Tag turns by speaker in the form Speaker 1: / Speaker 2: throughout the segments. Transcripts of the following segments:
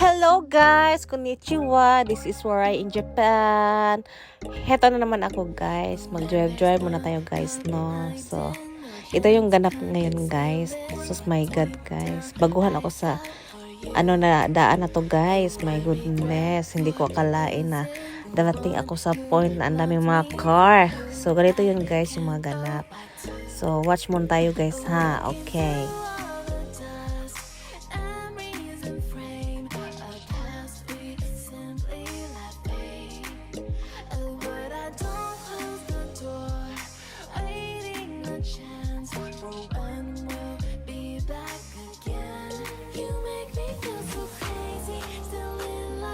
Speaker 1: Hello guys! Konnichiwa! This is Waray in Japan. Heto na naman ako guys. Mag-drive muna tayo guys, no? So, ito yung ganap ngayon guys. Sus my God guys. Baguhan ako sa na daan na to guys. My goodness. Hindi ko akalain na darating ako sa point na ang daming mga car. So, ganito yun guys yung mga ganap. So, watch muna tayo guys ha. Okay.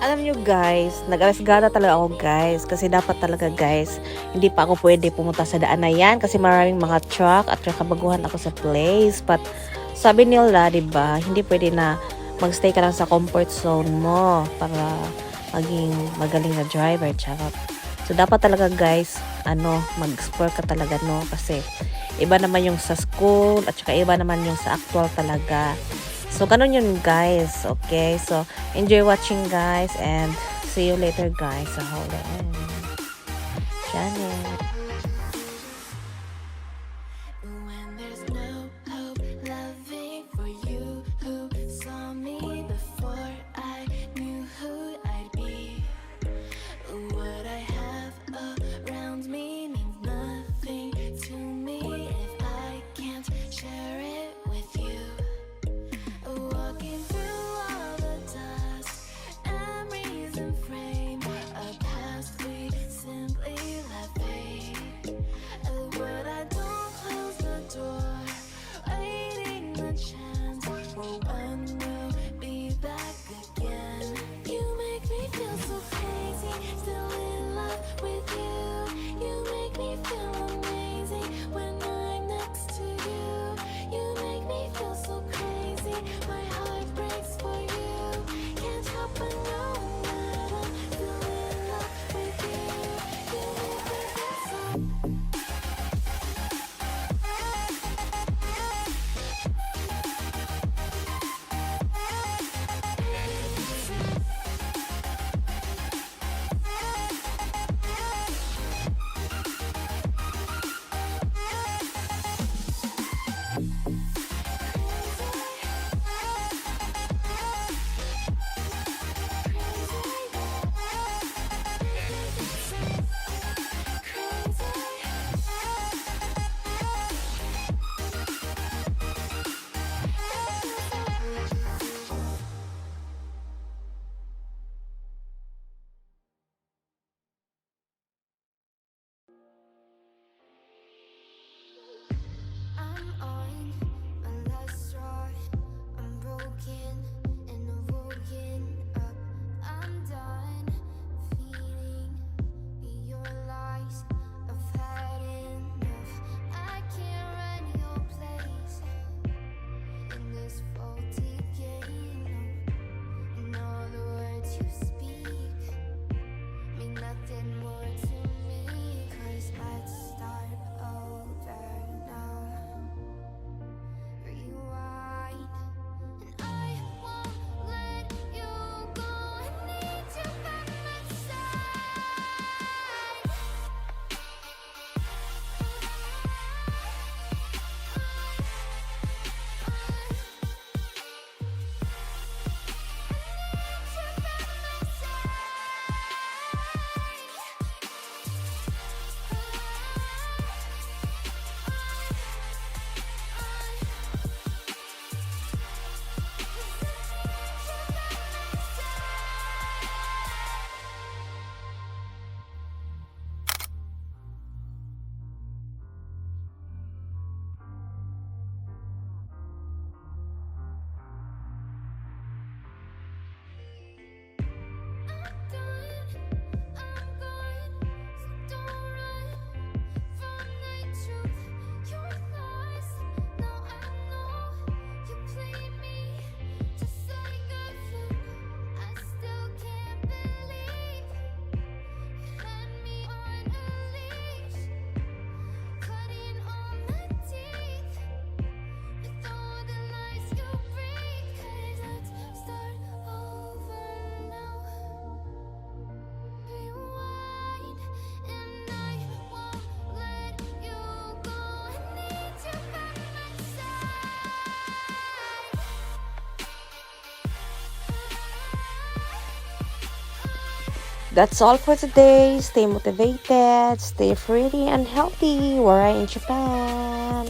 Speaker 1: Alam nyo guys, nag-alasgada talaga ako guys. Kasi dapat talaga guys, hindi pa ako pwede pumunta sa daan na yan. Kasi maraming mga truck at kabaguhan ako sa place. But sabi nila, diba, hindi pwede na magstay ka lang sa comfort zone mo para maging magaling na driver. Charot. So dapat talaga guys, mag-explore ka talaga, no? Kasi iba naman yung sa school at saka iba naman yung sa actual talaga. So, ganun yun guys. Okay? So, enjoy watching guys and see you later guys sa huli. Janet. That's all for today. Stay motivated, stay pretty and healthy. Waray in Japan.